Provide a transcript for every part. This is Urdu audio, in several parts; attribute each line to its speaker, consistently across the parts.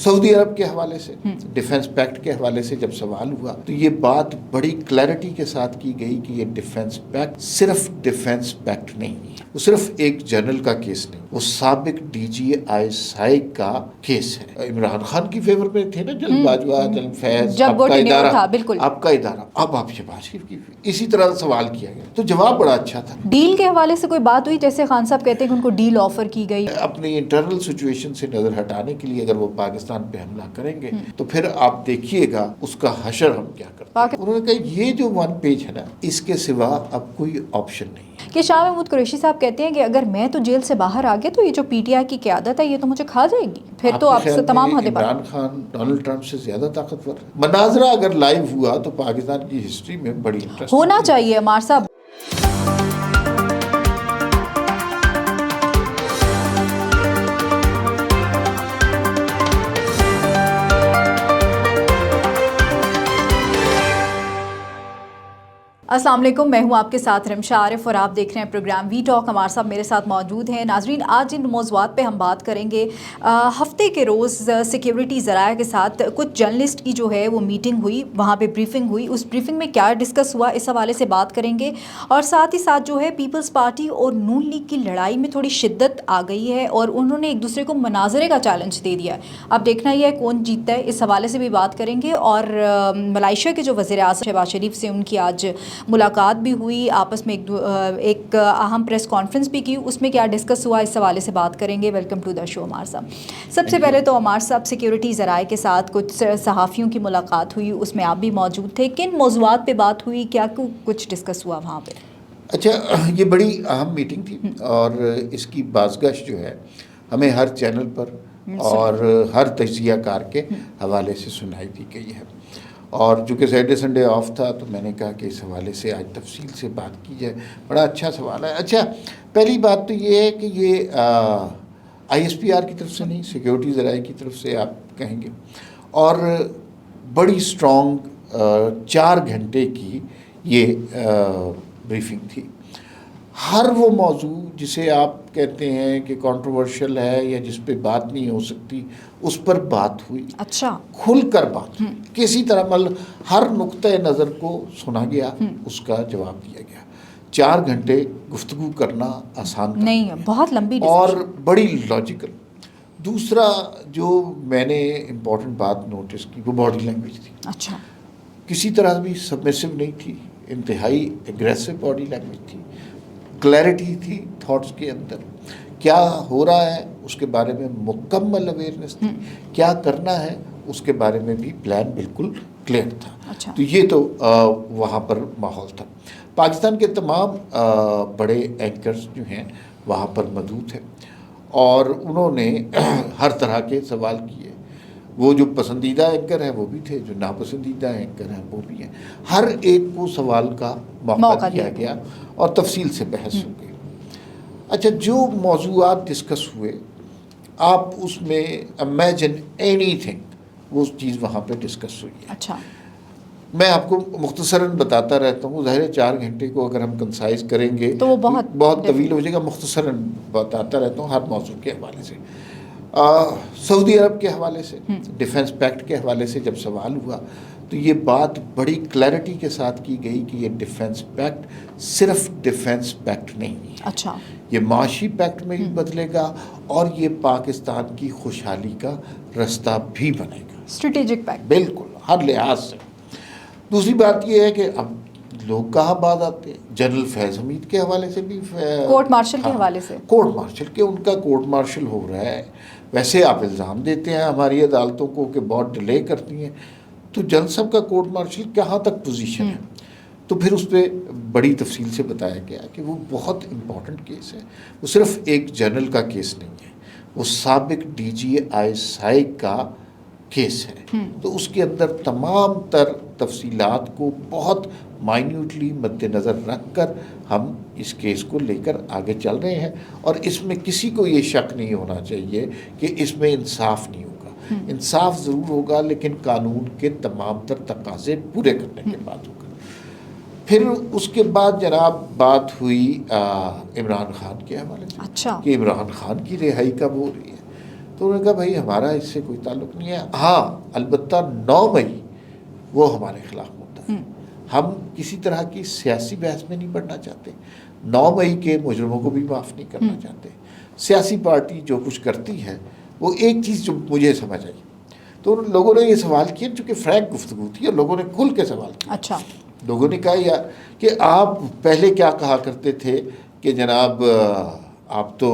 Speaker 1: سعودی عرب کے حوالے سے ڈیفنس پیکٹ کے حوالے سے جب سوال ہوا تو یہ بات بڑی کلیئرٹی کے ساتھ کی گئی کہ یہ ڈیفنس پیکٹ صرف ڈیفنس پیکٹ نہیں ہے، وہ صرف ایک جنرل کا کیس نہیں، وہ سابق ڈی جی آئی سائی کا کیس ہے۔ عمران خان کی فیور میں تھے نا جلد باجوہ، جلد فیض، آپ کا ادارہ، آپ کا ادارہ، اب آپ شہباز شریف کی اسی طرح سوال کیا گیا تو جواب بڑا اچھا تھا۔
Speaker 2: ڈیل کے حوالے سے کوئی بات ہوئی؟ جیسے خان صاحب کہتے ہیں کہ ان کو ڈیل آفر کی گئی،
Speaker 1: اپنی انٹرنل سچویشن سے نظر ہٹانے کے لیے اگر وہ پاکستان پہ حملہ کریں گے تو پھر آپ دیکھیے گا اس کا حشر ہم کیا کرتے ہیں۔ انہوں نے کہا یہ جو 1 پیج ہے نا، اس کے سوا اب کوئی آپشن نہیں ہے۔
Speaker 2: کہ شاہ محمود قریشی صاحب کہتے ہیں کہ اگر میں تو جیل سے باہر آ گیا تو یہ جو پی ٹی آئی کی قیادت ہے یہ تو مجھے کھا جائے گی، پھر تو آپ سے تمام حدیں پار۔
Speaker 1: عمران خان ڈونلڈ ٹرمپ سے زیادہ طاقتور ہے۔ مناظرہ اگر لائیو ہوا تو پاکستان کی ہسٹری میں بڑی انٹرسٹ
Speaker 2: ہونا چاہیے عمار صاحب۔ السلام علیکم، میں ہوں آپ کے ساتھ رمشا عارف اور آپ دیکھ رہے ہیں پروگرام وی ٹاک۔ ہمارے ساتھ میرے ساتھ موجود ہیں ناظرین۔ آج ان موضوعات پہ ہم بات کریں گے۔ ہفتے کے روز سیکیورٹی ذرائع کے ساتھ کچھ جرنلسٹ کی جو ہے وہ میٹنگ ہوئی، وہاں پہ بریفنگ ہوئی، اس بریفنگ میں کیا ڈسکس ہوا اس حوالے سے بات کریں گے، اور ساتھ ہی ساتھ جو ہے پیپلز پارٹی اور نون لیگ کی لڑائی میں تھوڑی شدت آ گئی ہے اور انہوں نے ایک دوسرے کو مناظرے کا چیلنج دے دیا ہے۔ اب دیکھنا یہ ہے کون جیتتا ہے، اس حوالے سے بھی بات کریں گے۔ اور ملائیشیا کے جو وزیر اعظم شہباز شریف سے ان کی آج ملاقات بھی ہوئی، آپس میں ایک اہم پریس کانفرنس بھی کی، اس میں کیا ڈسکس ہوا اس حوالے سے بات کریں گے۔ ویلکم ٹو دا شو عمار صاحب۔ سب سے پہلے تو عمار صاحب، سیکیورٹی ذرائع کے ساتھ کچھ صحافیوں کی ملاقات ہوئی، اس میں آپ بھی موجود تھے، کن موضوعات پہ بات ہوئی، کیا کچھ ڈسکس ہوا وہاں پہ؟
Speaker 1: اچھا، یہ بڑی اہم میٹنگ تھی اور اس کی بازگشت جو ہے ہمیں ہر چینل پر اور ہر تجزیہ کار کے حوالے سے سنائی دی گئی ہے، اور چونکہ سیٹرڈے سنڈے آف تھا تو میں نے کہا کہ اس حوالے سے آج تفصیل سے بات کی جائے۔ بڑا اچھا سوال ہے۔ اچھا، پہلی بات تو یہ ہے کہ یہ آئی ایس پی آر کی طرف سے نہیں، سیکیورٹی ذرائع کی طرف سے آپ کہیں گے، اور بڑی اسٹرانگ 4 گھنٹے کی یہ بریفنگ تھی۔ ہر وہ موضوع جسے آپ کہتے ہیں کہ کنٹروورشل ہے یا جس پہ بات نہیں ہو سکتی، اس پر بات ہوئی۔
Speaker 2: اچھا،
Speaker 1: کھل کر بات ہوئی، کسی طرح مطلب ہر نقطۂ نظر کو سنا گیا، اس کا جواب دیا گیا۔ 4 گھنٹے گفتگو کرنا آسان
Speaker 2: نہیں ہے، بہت لمبی
Speaker 1: اور بڑی لاجیکل۔ دوسرا جو میں نے امپورٹنٹ بات نوٹس کی وہ باڈی لینگویج تھی۔
Speaker 2: اچھا،
Speaker 1: کسی طرح بھی سبمیسو نہیں تھی، انتہائی اگریسو باڈی لینگویج تھی، کلیئرٹی تھی تھاٹس کے اندر، کیا ہو رہا ہے اس کے بارے میں مکمل اویئرنیس تھی، کیا کرنا ہے اس کے بارے میں بھی پلان بالکل کلیئر تھا۔
Speaker 2: اچھا،
Speaker 1: تو یہ تو وہاں پر ماحول تھا۔ پاکستان کے تمام بڑے اینکرز جو ہیں وہاں پر موجود ہیں اور انہوں نے ہر طرح کے سوال کیے۔ وہ جو پسندیدہ اینکر ہیں وہ بھی تھے، جو ناپسندیدہ اینکر ہیں وہ بھی ہیں، ہر ایک کو سوال کا موقع دیا گیا اور تفصیل سے بحث ہو گئی۔ اچھا، جو موضوعات ڈسکس ہوئے، آپ اس میں امیجن اینی تھنگ، وہ چیز وہاں پہ ڈسکس ہوئی ہے۔
Speaker 2: اچھا،
Speaker 1: میں آپ کو مختصراً بتاتا رہتا ہوں، ظاہر ہے 4 گھنٹے کو اگر ہم کنسائز کریں گے
Speaker 2: تو وہ بہت
Speaker 1: طویل ہو جائے گا۔ مختصراً بتاتا رہتا ہوں ہر موضوع کے حوالے سے۔ سعودی عرب کے حوالے سے، ڈیفنس پیکٹ کے حوالے سے جب سوال ہوا تو یہ بات بڑی کلیئرٹی کے ساتھ کی گئی کہ یہ ڈیفنس پیکٹ صرف ڈیفنس پیکٹ نہیں ہے۔
Speaker 2: اچھا،
Speaker 1: یہ معاشی پیکٹ میں بھی بدلے گا اور یہ پاکستان کی خوشحالی کا رستہ بھی بنے گا،
Speaker 2: اسٹریٹجک پیکٹ،
Speaker 1: بالکل ہر لحاظ سے۔ دوسری بات یہ ہے کہ اب لوگ کہاں بات آتے ہیں، جنرل فیض حمید کے حوالے سے بھی،
Speaker 2: کورٹ مارشل کے حوالے سے،
Speaker 1: کورٹ مارشل کے، ان کا کورٹ مارشل ہو رہا ہے۔ ویسے آپ الزام دیتے ہیں ہماری عدالتوں کو کہ بہت ڈیلے کرتی ہیں، تو جنرل صاحب کا کورٹ مارشل کہاں تک پوزیشن ہے؟ تو پھر اس پہ بڑی تفصیل سے بتایا گیا کہ وہ بہت امپورٹنٹ کیس ہے، وہ صرف ایک جنرل کا کیس نہیں ہے، وہ سابق ڈی جی آئی سائی کا کیس ہے۔ تو اس کے اندر تمام تر تفصیلات کو بہت مائنیوٹلی مد نظر رکھ کر ہم اس کیس کو لے کر آگے چل رہے ہیں، اور اس میں کسی کو یہ شک نہیں ہونا چاہیے کہ اس میں انصاف نہیں ہوگا۔ انصاف ضرور ہوگا لیکن قانون کے تمام تر تقاضے پورے کرنے کے بعد ہوگا۔ پھر اس کے بعد جناب بات ہوئی عمران خان کے حوالے سے،
Speaker 2: اچھا،
Speaker 1: کہ عمران خان کی رہائی کب ہو رہی ہے۔ تو انہوں نے کہا بھائی ہمارا اس سے کوئی تعلق نہیں ہے، ہاں البتہ 9 مئی وہ ہمارے خلاف مدعا ہے، ہم کسی طرح کی سیاسی بحث میں نہیں پڑنا چاہتے، 9 مئی کے مجرموں کو بھی معاف نہیں کرنا چاہتے، سیاسی پارٹی جو کچھ کرتی ہے وہ ایک چیز جو مجھے سمجھ آئی، تو ان لوگوں نے یہ سوال کیا چونکہ فرینک گفتگو تھی اور لوگوں نے کھل کے سوال کیا.
Speaker 2: اچھا.
Speaker 1: لوگوں نے کہا یار کہ آپ پہلے کیا کہا کرتے تھے کہ جناب آپ تو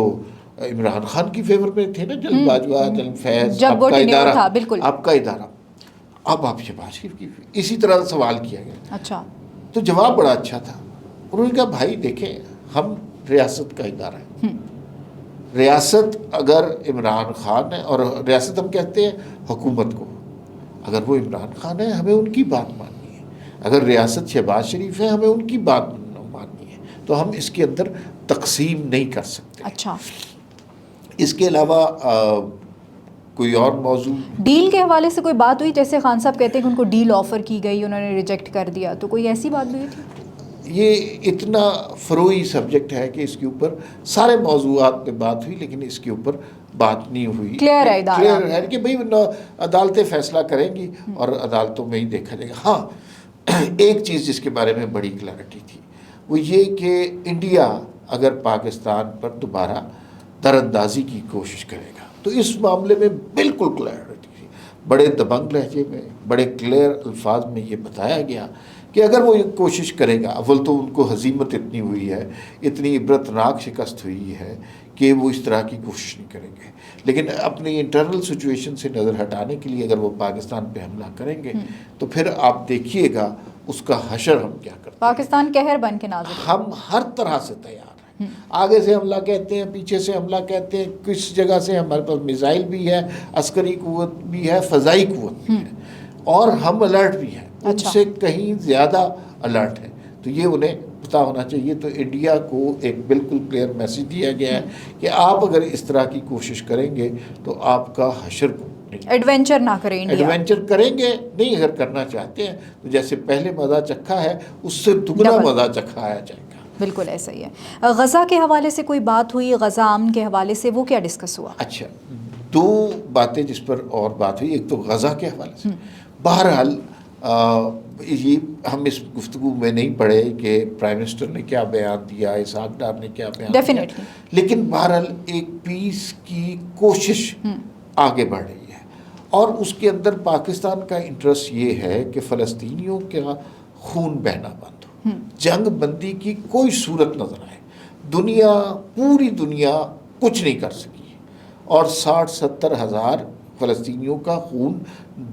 Speaker 1: عمران خان کی فیور میں تھے نا، جلد باجوہ، جلد فیض،
Speaker 2: جب
Speaker 1: آپ
Speaker 2: وہ
Speaker 1: کا
Speaker 2: ٹینیور
Speaker 1: ادارہ،
Speaker 2: تھا، بالکل
Speaker 1: آپ کا ادارہ، اب آپ شہباز شریف کی، اسی طرح سوال کیا گیا.
Speaker 2: اچھا.
Speaker 1: تو جواب بڑا اچھا تھا. انہوں نے کہا بھائی دیکھیں ہم ریاست کا ادارہ ہے، ریاست اگر عمران خان ہے، اور ریاست ہم کہتے ہیں حکومت کو، اگر وہ عمران خان ہے ہمیں ان کی بات ماننی ہے، اگر ریاست شہباز شریف ہے ہمیں ان کی بات ماننی ہے، تو ہم اس کے اندر تقسیم نہیں کر سکتے.
Speaker 2: اچھا.
Speaker 1: اس کے علاوہ کوئی اور موضوع؟
Speaker 2: ڈیل کے حوالے سے کوئی بات ہوئی؟ جیسے خان صاحب کہتے ہیں کہ ان کو ڈیل آفر کی گئی، انہوں نے ریجیکٹ کر دیا، تو کوئی ایسی بات بھی ہوئی تھی؟
Speaker 1: یہ اتنا فروئی سبجیکٹ ہے کہ اس کے اوپر سارے موضوعات پہ بات ہوئی لیکن اس کے اوپر بات نہیں ہوئی.
Speaker 2: کلیئر ہے ادارہ،
Speaker 1: کلیئر ہے کہ بھئی عدالتیں فیصلہ کریں گی اور عدالتوں میں ہی دیکھا جائے گا. ہاں ایک چیز جس کے بارے میں بڑی کلیئرٹی تھی وہ یہ کہ انڈیا اگر پاکستان پر دوبارہ دراندازی کی کوشش کرے گا تو اس معاملے میں بالکل کلیئرٹی تھی. بڑے دبنگ لہجے میں، بڑے کلیئر الفاظ میں یہ بتایا گیا کہ اگر وہ یہ کوشش کرے گا، اول تو ان کو ہزیمت اتنی ہوئی ہے، اتنی عبرتناک شکست ہوئی ہے کہ وہ اس طرح کی کوشش نہیں کریں گے، لیکن اپنی انٹرنل سچویشن سے نظر ہٹانے کے لیے اگر وہ پاکستان پہ حملہ کریں گے تو پھر آپ دیکھیے گا اس کا حشر ہم کیا کرتے ہیں.
Speaker 2: پاکستان قہر بن کے نازل،
Speaker 1: ہم ہر طرح سے تیار ہیں، آگے سے حملہ کہتے ہیں، پیچھے سے حملہ کہتے ہیں، کس جگہ سے ہمارے پاس میزائل بھی ہے، عسکری قوت بھی ہے، فضائی قوت بھی ہے، اور ہم الرٹ بھی ہیں، ان سے کہیں زیادہ الرٹ ہے. تو یہ انہیں پتہ ہونا چاہیے. تو انڈیا کو ایک بالکل کلیئر میسج دیا گیا ہے کہ آپ اگر اس طرح کی کوشش کریں گے تو آپ کا حشر کو
Speaker 2: ایڈونچر نہ کریں،
Speaker 1: ایڈونچر کریں گے نہیں. اگر کرنا چاہتے ہیں تو جیسے پہلے مزہ چکھا ہے اس سے دگنا مزہ چکھایا جائے گا.
Speaker 2: بالکل ایسا ہی ہے. غزہ کے حوالے سے کوئی بات ہوئی؟ غزہ امن کے حوالے سے وہ کیا ڈسکس ہوا؟
Speaker 1: اچھا، 2 باتیں جس پر اور بات ہوئی. ایک تو غزہ کے حوالے سے، بہرحال یہ ہم اس گفتگو میں نہیں پڑھے کہ پرائم منسٹر نے کیا بیان دیا، اسحاق ڈار نے کیا بیان دیا، لیکن بہرحال ایک پیس کی کوشش آگے بڑھ رہی ہے، اور اس کے اندر پاکستان کا انٹرسٹ یہ ہے کہ فلسطینیوں کا خون بہنا بند ہو، جنگ بندی کی کوئی صورت نظر آئے. دنیا، پوری دنیا کچھ نہیں کر سکی اور 60-70 ہزار فلسطینیوں کا خون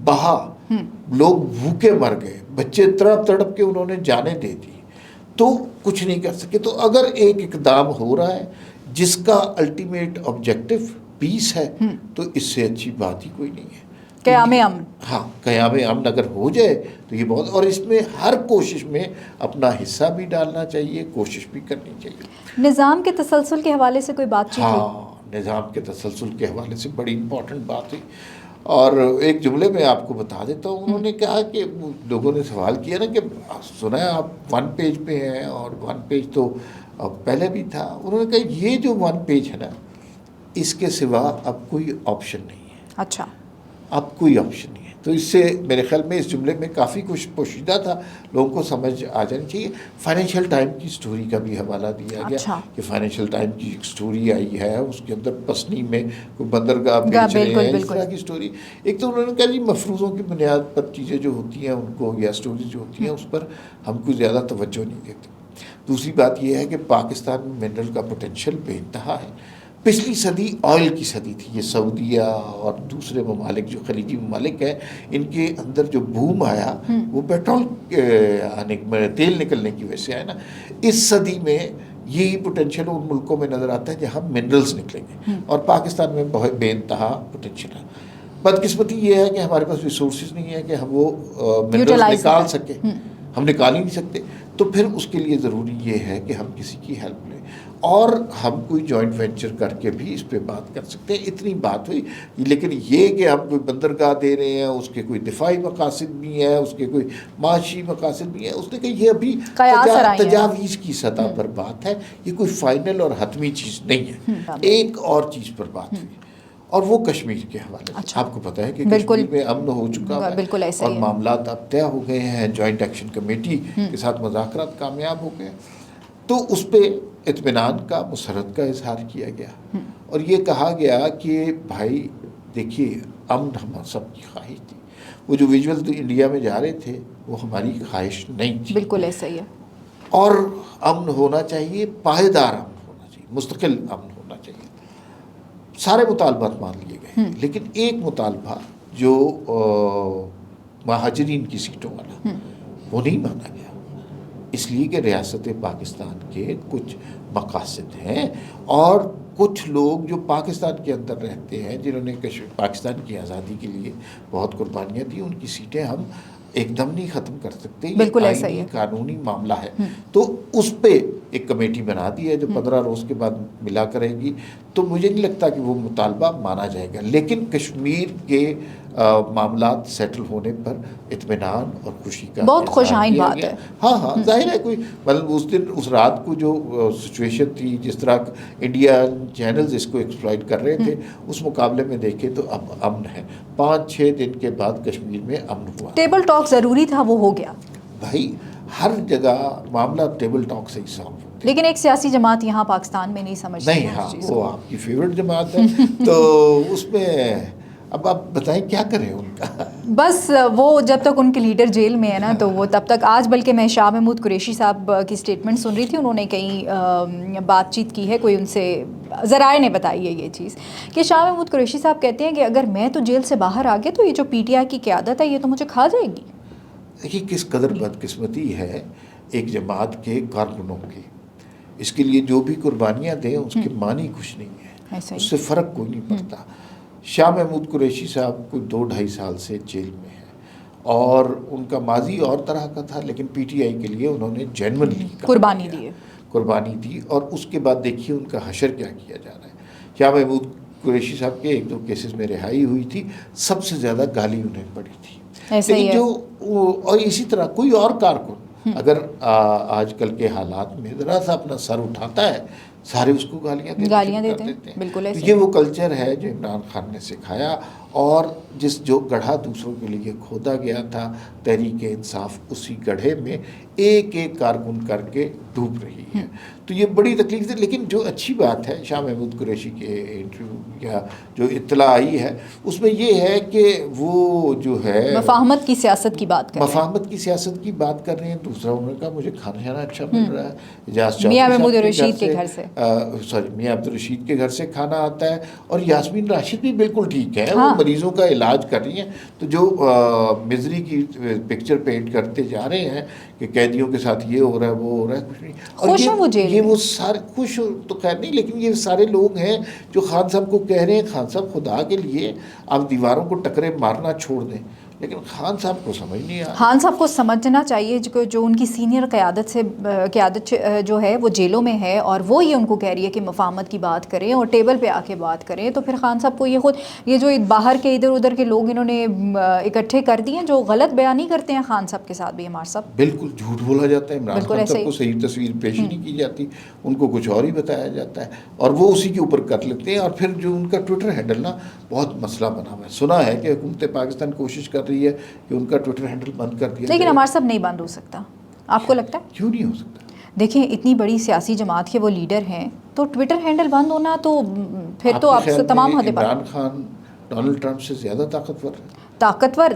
Speaker 1: بہا، لوگ بھوکے مر گئے، بچے تڑپ تڑپ کے انہوں نے جانیں دے دی، تو کچھ نہیں کر سکے. تو اگر ایک اقدام ہو رہا ہے جس کا الٹیمیٹ آبجیکٹو پیس ہے تو اس سے اچھی بات ہی کوئی نہیں ہے.
Speaker 2: قیام امن،
Speaker 1: ہاں قیام امن اگر ہو جائے تو یہ بہت، اور اس میں ہر کوشش میں اپنا حصہ بھی ڈالنا چاہیے، کوشش بھی کرنی چاہیے.
Speaker 2: نظام کے تسلسل کے حوالے سے کوئی بات چیت ہوئی؟
Speaker 1: ہاں، نظام کے تسلسل کے حوالے سے بڑی امپورٹنٹ بات ہوئی، اور ایک جملے میں آپ کو بتا دیتا ہوں. انہوں نے کہا کہ لوگوں نے سوال کیا نا کہ سنا ہے آپ 1 پیج پہ ہیں، اور 1 پیج تو پہلے بھی تھا. انہوں نے کہا یہ جو 1 پیج ہے نا اس کے سوا اب کوئی آپشن نہیں ہے.
Speaker 2: اچھا،
Speaker 1: اب کوئی آپشن نہیں ہے. تو اس سے میرے خیال میں اس جملے میں کافی کچھ پوشیدہ تھا، لوگوں کو سمجھ آ جانی چاہیے. فائنینشیل ٹائم کی سٹوری کا بھی حوالہ دیا گیا کہ فائنینشیل ٹائم کی ایک سٹوری آئی ہے، اس کے اندر پسنی میں کوئی بندرگاہ بیچ رہے ہیں، اس طرح کی سٹوری. ایک تو انہوں نے کہا جی مفروضوں کی بنیاد پر چیزیں جو ہوتی ہیں ان کو، یا سٹوریز جو ہوتی ہیں اس پر ہم کوئی زیادہ توجہ نہیں دیتے. دوسری بات یہ ہے کہ پاکستان میں منرل کا پوٹینشیل بے انتہا ہے. پچھلی صدی آئل کی صدی تھی. یہ سعودیہ اور دوسرے ممالک جو خلیجی ممالک ہیں ان کے اندر جو بوم آیا وہ پیٹرول تیل نکلنے کی وجہ سے آیا نا. اس صدی میں یہی پوٹینشیل ان ملکوں میں نظر آتا ہے جہاں منرلز نکلیں گے، اور پاکستان میں بہت بے انتہا پوٹینشیل ہے. بدقسمتی یہ ہے کہ ہمارے پاس ریسورسز نہیں ہے کہ ہم وہ منرلز نکال سکیں، ہم نکال ہی نہیں سکتے. تو پھر اس کے لیے ضروری یہ ہے کہ ہم کسی کی ہیلپ لیں، اور ہم کوئی جوائنٹ وینچر کر کے بھی اس پہ بات کر سکتے ہیں. اتنی بات ہوئی. لیکن یہ کہ ہم کوئی بندرگاہ دے رہے ہیں، اس کے کوئی دفاعی مقاصد بھی ہیں، اس کے کوئی معاشی مقاصد بھی ہیں، اس نے کہا یہ ابھی تجاویز کی سطح پر بات ہے، یہ کوئی فائنل اور حتمی چیز نہیں ہے. ایک اور چیز پر بات ہوئی، اور وہ کشمیر کے حوالے سے آپ کو پتہ ہے کہ کشمیر میں امن ہو چکا ہے
Speaker 2: بالکل ایسا
Speaker 1: اور معاملات اب طے ہو گئے ہیں، جوائنٹ ایکشن کمیٹی کے ساتھ مذاکرات کامیاب ہو گئے، تو اس پہ اطمینان کا مسرت کا اظہار کیا گیا اور یہ کہا گیا کہ بھائی دیکھیے امن ہم سب کی خواہش تھی، وہ جو ویژول انڈیا میں جا رہے تھے وہ ہماری خواہش نہیں تھی،
Speaker 2: بالکل ایسا ہی ہے،
Speaker 1: اور امن ہونا چاہیے، پائیدار امن ہونا چاہیے، مستقل امن ہونا چاہیے، سارے مطالبات مان لیے گئے، لیکن ایک مطالبہ جو مہاجرین کی سیٹوں والا وہ نہیں مانا گیا، اس لیے کہ ریاست پاکستان کے کچھ مقاصد ہیں اور کچھ لوگ جو پاکستان کے اندر رہتے ہیں جنہوں نے پاکستان کی آزادی کے لیے بہت قربانیاں دی، ان کی سیٹیں ہم ایک دم نہیں ختم کر سکتے، یہ آئینی قانونی معاملہ ہے، تو اس پہ ایک کمیٹی بنا دی ہے جو 15 روز کے بعد ملا کرے گی، تو مجھے نہیں لگتا کہ وہ مطالبہ مانا جائے گا، لیکن کشمیر کے معاملات سیٹل ہونے پر اطمینان اور خوشی کا
Speaker 2: بہت خوشائن بات ہے۔
Speaker 1: ہاں ظاہر ہے، کوئی مطلب اس دن اس رات کو جو سچویشن تھی، جس طرح انڈیا چینلز اس کو ایکسپلائٹ کر رہے تھے، اس مقابلے میں دیکھیں تو اب امن ہے، 5-6 دن کے بعد کشمیر میں امن ہوا۔
Speaker 2: ٹیبل ٹاک ضروری تھا، وہ ہو گیا
Speaker 1: بھائی، ہر جگہ معاملہ ٹیبل ٹاک سے ہی سالو ہوتا ہے،
Speaker 2: لیکن ایک سیاسی جماعت یہاں پاکستان میں نہیں سمجھتی
Speaker 1: نہیں، ہاں وہ آپ کی فیورٹ جماعت ہے، تو اس میں اب آپ بتائیں کیا کریں ان کا،
Speaker 2: بس وہ جب تک ان کے لیڈر جیل میں ہے نا تو وہ تب تک۔ آج بلکہ میں شاہ محمود قریشی صاحب کی سٹیٹمنٹ سن رہی تھی، انہوں نے کہیں بات چیت کی ہے، کوئی ان سے ذرائع نے بتائی ہے یہ چیز کہ شاہ محمود قریشی صاحب کہتے ہیں کہ اگر میں تو جیل سے باہر آ گیا تو یہ جو پی ٹی آئی کی قیادت ہے یہ تو مجھے کھا جائے گی۔
Speaker 1: دیکھیے کس قدر بدقسمتی ہے ایک جماعت کے کارکنوں کی، اس کے لیے جو بھی قربانیاں دیں اس کے معنی کچھ نہیں ہے، اس سے فرق کوئی نہیں پڑتا۔ شاہ محمود قریشی صاحب کوئی 2-2.5 سال سے جیل میں ہیں اور ان کا ماضی اور طرح کا تھا، لیکن پی ٹی آئی کے لیے انہوں نے جینوئنلی قربانی دی، اور اس کے بعد دیکھیے ان کا حشر کیا کیا جا رہا ہے۔ شاہ محمود قریشی صاحب کے 1-2 کیسز میں رہائی ہوئی تھی، سب سے زیادہ گالی انہیں پڑی تھی، لیکن جو اور اسی طرح کوئی اور کارکن اگر آج کل کے حالات میں ذرا سا اپنا سر اٹھاتا ہے، سارے اس کو گالیاں دیتے ہیں۔
Speaker 2: بالکل
Speaker 1: یہ وہ کلچر ہے جو عمران خان نے سکھایا، اور جو گڑھا دوسروں کے لیے کھودا گیا تھا تحریک انصاف، اسی گڑھے میں ایک ایک کارکن کر کے ڈوب رہی ہے، تو یہ بڑی تکلیف ہے۔ لیکن جو اچھی بات ہے شاہ محمود قریشی کے انٹرویو یا جو اطلاع آئی ہے اس میں یہ ہے کہ وہ جو ہے
Speaker 2: مفاہمت کی سیاست کی بات
Speaker 1: کر رہے ہیں، دوسرا انہوں نے کہا مجھے کھانا شانا اچھا مل رہا ہے،
Speaker 2: میاں محمود الرشید کے گھر سے،
Speaker 1: میاں عبدالرشید کے گھر سے کھانا آتا ہے، اور یاسمین راشد بھی بالکل ٹھیک ہے، وہ مریضوں کا علاج کر رہی ہیں، تو جو مزری کی پکچر پینٹ کرتے جا رہے ہیں کہ قیدیوں کے ساتھ یہ ہو رہا ہے وہ ہو رہا ہے، کچھ نہیں، اور یہ وہ سارے خوش تو خیر نہیں، لیکن یہ سارے لوگ ہیں جو خان صاحب کو کہہ رہے ہیں خان صاحب خدا کے لیے آپ دیواروں کو ٹکرے مارنا چھوڑ دیں، لیکن خان صاحب کو سمجھ نہیں آ رہا۔
Speaker 2: خان صاحب کو سمجھنا چاہیے جو ان کی سینئر قیادت جو ہے وہ جیلوں میں ہے، اور وہ یہ ان کو کہہ رہی ہے کہ مفاہمت کی بات کریں اور ٹیبل پہ آ کے بات کریں، تو پھر خان صاحب کو یہ جو باہر کے ادھر ادھر کے لوگ انہوں نے اکٹھے کر دیے ہیں جو غلط بیانی کرتے ہیں خان صاحب کے ساتھ بھی، ہمارے صاحب
Speaker 1: بالکل جھوٹ بولا جاتا ہے، عمران خان صاحب کو صحیح تصویر پیش نہیں کی جاتی، ان کو کچھ اور ہی بتایا جاتا ہے اور وہ اسی کے اوپر کر لیتے ہیں، اور پھر جو ان کا ٹویٹر ہینڈل نا بہت مسئلہ بنا ہوا ہے، سنا ہے کہ حکومت پاکستان کوشش کر رہی ہے کہ ان کا ٹویٹر ہینڈل بند کر دیا،
Speaker 2: لیکن ہمارے سب نہیں بند ہو سکتا، آپ کو لگتا ہے؟
Speaker 1: کیوں نہیں ہو سکتا؟
Speaker 2: دیکھیں اتنی بڑی سیاسی جماعت کے وہ لیڈر ہیں، تو ٹویٹر ہینڈل بند ہونا تو پھر تو آپ سے تمام حدیں پر۔
Speaker 1: عمران خان ڈونلڈ ٹرمپ سے زیادہ طاقتور ہے،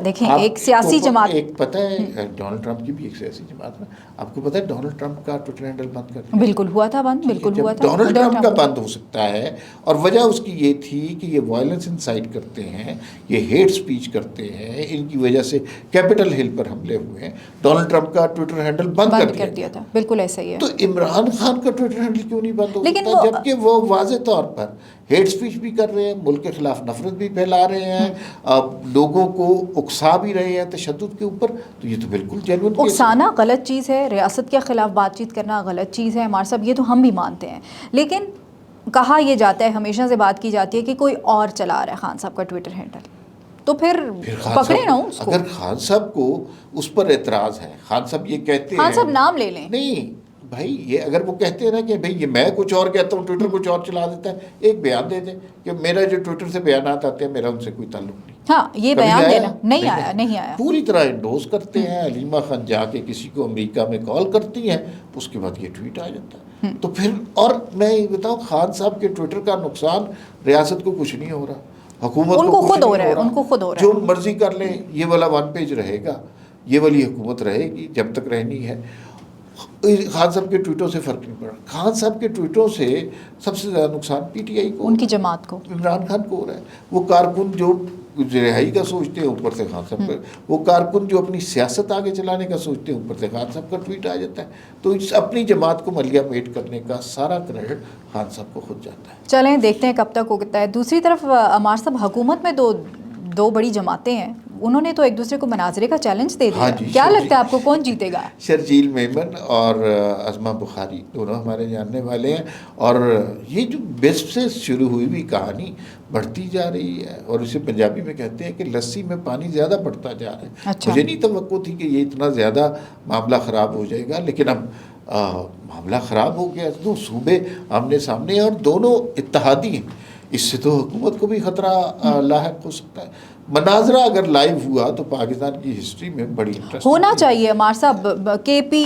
Speaker 2: دیکھیں ایک سیاسی جماعت،
Speaker 1: ایک پتہ ہے ڈونلڈ ٹرمپ کی بھی ایک سیاسی جماعت ہے، آپ کو پتہ ہے ڈونلڈ ٹرمپ کا ٹویٹر ہینڈل بند کر دیا،
Speaker 2: بالکل ہوا تھا بند، بالکل ہوا تھا،
Speaker 1: ڈونلڈ ٹرمپ کا بند ہو سکتا ہے، اور وجہ اس کی یہ تھی کہ یہ وائلنس انسائٹ کرتے ہیں، یہ ہیٹ سپیچ کرتے ہیں، ان کی وجہ سے کیپٹل ہل پر حملے ہوئے ہیں، ڈونلڈ ٹرمپ کا ٹویٹر ہینڈل بند کر دیا
Speaker 2: تھا، بالکل ایسا ہی ہے۔
Speaker 1: تو عمران خان کا ٹویٹر ہینڈل کیوں نہیں بند ہو سکتا، جبکہ وہ واضح طور پر ہیٹ سپیچ بھی کر رہے ہیں، ملک کے خلاف نفرت بھی پھیلا رہے ہیں، لوگوں کو اکسا بھی رہے ہیں تشدد کے اوپر، تو یہ تو بالکل جینوئن کیس ہے۔
Speaker 2: اکسانا غلط چیز ہے، ریاست کے خلاف بات چیت کرنا غلط چیز ہے ہمارے صاحب، یہ تو ہم بھی مانتے ہیں، لیکن کہا یہ جاتا ہے، ہمیشہ سے بات کی جاتی ہے کہ کوئی اور چلا رہا ہے خان صاحب کا ٹویٹر ہینڈل، تو پھر پکڑے نا اس کو۔
Speaker 1: اگر خان صاحب کو اس پر اعتراض ہے، خان صاحب یہ کہتے ہیں،
Speaker 2: خان صاحب نام لے لیں،
Speaker 1: نہیں بھائی یہ اگر وہ کہتے ہیں نا کہ بھائی یہ میں کچھ اور کہتا ہوں، ٹویٹر کچھ اور چلا دیتا ہے، ایک بیان دے دیں کہ میرا جو ٹویٹر سے بیانات آتے ہیں میرا ان سے کوئی تعلق نہیں.
Speaker 2: ہاں یہ
Speaker 1: کبھی
Speaker 2: بیان
Speaker 1: آیا؟
Speaker 2: دینا نہیں آیا.
Speaker 1: پوری طرح انڈوز کرتے ہیں. علیمہ خان جا کے کسی کو امریکہ میں کال کرتی ہیں، اس کے بعد یہ ٹویٹ آ جاتا ہے. تو پھر اور میں یہ بتاؤں، خان صاحب کے ٹویٹر کا نقصان ریاست کو کچھ نہیں ہو رہا، حکومت
Speaker 2: ان کو خود ہو رہا ہے، ان کو خود ہو رہا ہے.
Speaker 1: جو مرضی کر لیں، یہ والا 1 پیج رہے گا، یہ والی حکومت رہے گی جب تک رہنی ہے. خان صاحب کے ٹویٹوں سے فرق نہیں پڑا. خان صاحب کے ٹویٹوں سے سب سے زیادہ نقصان پی ٹی آئی کو،
Speaker 2: ان کی جماعت کو،
Speaker 1: عمران خان کو ہو رہا ہے. وہ کارکن جو رہائی کا سوچتے ہیں اوپر سے خان صاحب کا، وہ کارکن جو اپنی سیاست آگے چلانے کا سوچتے ہیں اوپر سے خان صاحب کا ٹویٹ آ جاتا ہے. تو اس اپنی جماعت کو ملیا میٹ کرنے کا سارا کریڈٹ خان صاحب کو خود جاتا ہے.
Speaker 2: چلیں دیکھتے ہیں کب تک ہوتا ہے. دوسری طرف عمار صاحب، حکومت میں دو بڑی جماعتیں ہیں، انہوں نے تو ایک دوسرے کو مناظرے کا چیلنج دے دیا. کیا لگتا ہے آپ کو کون جیتے گا؟
Speaker 1: شرجیل میمن اور عظمہ بخاری دونوں ہمارے جاننے والے ہیں، اور یہ جو بسپ سے شروع ہوئی بھی کہانی بڑھتی جا رہی ہے، اور اسے پنجابی میں کہتے ہیں کہ لسی میں پانی زیادہ بڑھتا جا رہا ہے.
Speaker 2: اچھا.
Speaker 1: مجھے نہیں توقع تھی کہ یہ اتنا زیادہ معاملہ خراب ہو جائے گا، لیکن اب معاملہ خراب ہو گیا. دو صوبے آمنے سامنے ہیں اور دونوں اتحادی ہیں. اس سے تو حکومت کو بھی خطرہ لاحق ہو سکتا ہے. مناظرہ اگر لائیو ہوا تو پاکستان کی ہسٹری میں بڑی انٹرسٹ
Speaker 2: ہونا چاہیے. عمار صاحب کے پی،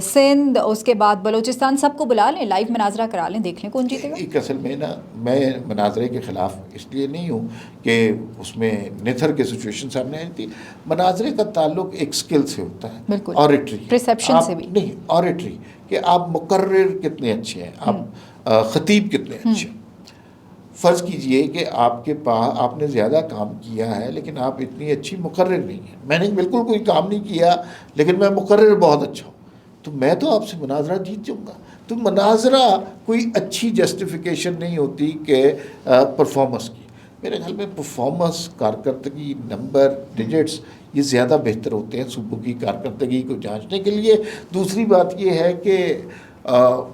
Speaker 2: سندھ، اس کے بعد بلوچستان، سب کو بلا لیں، لائیو مناظرہ کرا لیں، دیکھ لیں کون جیتے گا.
Speaker 1: ایک اصل میں نا، میں مناظرے کے خلاف اس لیے نہیں ہوں کہ اس میں نیتھر کے سچویشن سامنے آئی تھی. مناظرے کا تعلق ایک سکل سے ہوتا ہے،
Speaker 2: بالکل،
Speaker 1: آریٹری
Speaker 2: پرسیپشن سے بھی
Speaker 1: نہیں، آریٹری کہ آپ مقرر کتنے اچھے ہیں، آپ خطیب کتنے اچھے ہیں. فرض کیجئے کہ آپ کے پاس آپ نے زیادہ کام کیا ہے لیکن آپ اتنی اچھی مقرر نہیں ہیں. میں نے بالکل کوئی کام نہیں کیا لیکن میں مقرر بہت اچھا ہوں، تو میں تو آپ سے مناظرہ جیت جاؤں گا. تو مناظرہ کوئی اچھی جسٹیفیکیشن نہیں ہوتی کہ پرفارمنس کی. میرے خیال میں پرفارمنس، کارکردگی، نمبر، ڈیجٹس یہ زیادہ بہتر ہوتے ہیں صوبوں کی کارکردگی کو جانچنے کے لیے. دوسری بات یہ ہے کہ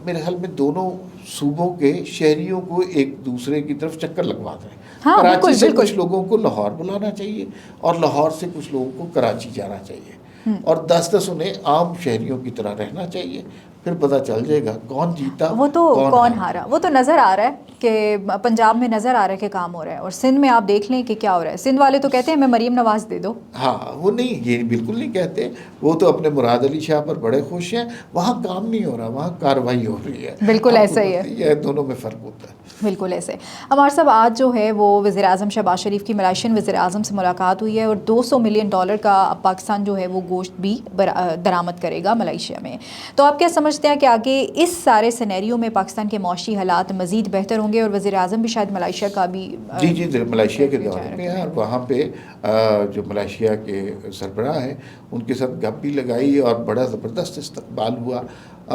Speaker 1: میرے خیال میں دونوں صوبوں کے شہریوں کو ایک دوسرے کی طرف چکر لگوا دیں.
Speaker 2: ہاں،
Speaker 1: کراچی سے کچھ لوگوں کو لاہور بلانا چاہیے اور لاہور سے کچھ لوگوں کو کراچی جانا چاہیے، اور 10 انہیں عام شہریوں کی طرح رہنا چاہیے. پھر پتہ چل جائے گا کون جیتا،
Speaker 2: وہ تو کون ہارا. وہ تو نظر آ رہا ہے کہ پنجاب میں نظر آ رہا ہے کہ کام ہو رہا ہے، اور سندھ میں آپ دیکھ لیں کہ کیا ہو رہا ہے. سندھ والے تو کہتے ہیں میں مریم نواز دے دو.
Speaker 1: ہاں وہ نہیں، یہ بالکل نہیں کہتے. وہ تو اپنے مراد علی شاہ پر بڑے خوش ہیں. وہاں کام نہیں ہو رہا، وہاں کارروائی ہو رہی ہے.
Speaker 2: بالکل ایسا ہی ہے،
Speaker 1: یہ دونوں میں فرق ہوتا ہے.
Speaker 2: بالکل ایسے. عمار صاحب، آج جو ہے وہ وزیر اعظم شہباز شریف کی ملائیشین وزیر اعظم سے ملاقات ہوئی ہے، اور $200 ملین کا پاکستان جو ہے وہ گوشت بھی درآمد کرے گا ملائیشیا میں. تو آپ کیا سمجھتے ہیں کہ آگے اس سارے سینیریو میں پاکستان کے معاشی حالات مزید بہتر ہوں گے، اور وزیر اعظم بھی شاید ملائیشیا کا بھی
Speaker 1: جی ملائیشیا کے دورے پہ ہیں، اور وہاں پہ جو ملائیشیا کے سربراہ ہیں ان کے ساتھ گپ بھی لگائی اور بڑا زبردست استقبال ہوا.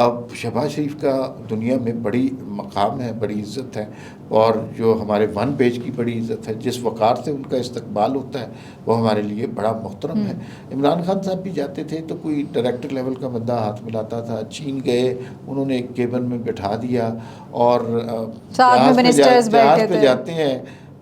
Speaker 1: اب شہباز شریف کا دنیا میں بڑی مقام ہے، بڑی عزت ہے، اور جو ہمارے 1 پیج کی بڑی عزت ہے. جس وقار سے ان کا استقبال ہوتا ہے وہ ہمارے لیے بڑا محترم ہے. عمران خان صاحب بھی جاتے تھے تو کوئی ڈائریکٹر لیول کا بندہ ہاتھ ملاتا تھا. چین گئے، انہوں نے ایک کیبن میں بٹھا دیا، اور جہاز پہ جاتے ہیں،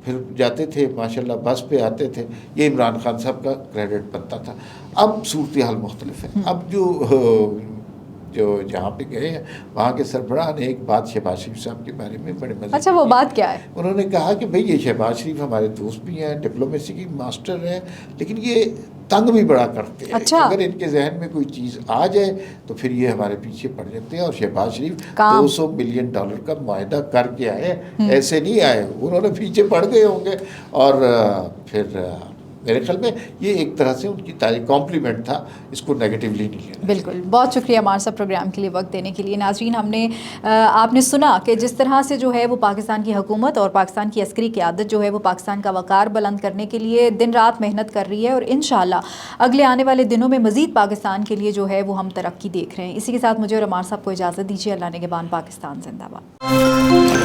Speaker 1: پھر جاتے تھے ماشاءاللہ، بس پہ آتے تھے. یہ عمران خان صاحب کا کریڈٹ بنتا تھا. اب صورتحال مختلف ہے. اب جو جہاں پہ گئے ہیں وہاں کے سربراہ نے ایک بات شہباز شریف صاحب کے بارے میں بڑے مزے.
Speaker 2: اچھا، وہ بات کیا ہے؟
Speaker 1: انہوں نے کہا کہ بھئی یہ شہباز شریف ہمارے دوست بھی ہیں، ڈپلومیسی کی ماسٹر ہیں، لیکن یہ تنگ بھی بڑا کرتے ہیں.
Speaker 2: اچھا.
Speaker 1: اگر ان کے ذہن میں کوئی چیز آ جائے تو پھر یہ ہمارے پیچھے پڑ جاتے ہیں. اور شہباز شریف $200 ملین کا معاہدہ کر کے آئے، ایسے نہیں آئے. انہوں نے پیچھے پڑ گئے ہوں گے، اور پھر میرے خیال میں یہ ایک طرح سے ان کی تعریف کمپلیمنٹ تھا، اس کو نیگیٹیولی نہیں لینا.
Speaker 2: بالکل. بہت شکریہ عمار صاحب پروگرام کے لیے وقت دینے کے لیے. ناظرین، آپ نے سنا کہ جس طرح سے جو ہے وہ پاکستان کی حکومت اور پاکستان کی عسکری قیادت جو ہے وہ پاکستان کا وقار بلند کرنے کے لیے دن رات محنت کر رہی ہے، اور انشاءاللہ اگلے آنے والے دنوں میں مزید پاکستان کے لیے جو ہے وہ ہم ترقی دیکھ رہے ہیں. اسی کے ساتھ مجھے اور عمار صاحب کو اجازت دیجیے. اللہ نگہبان. پاکستان زندہ باد.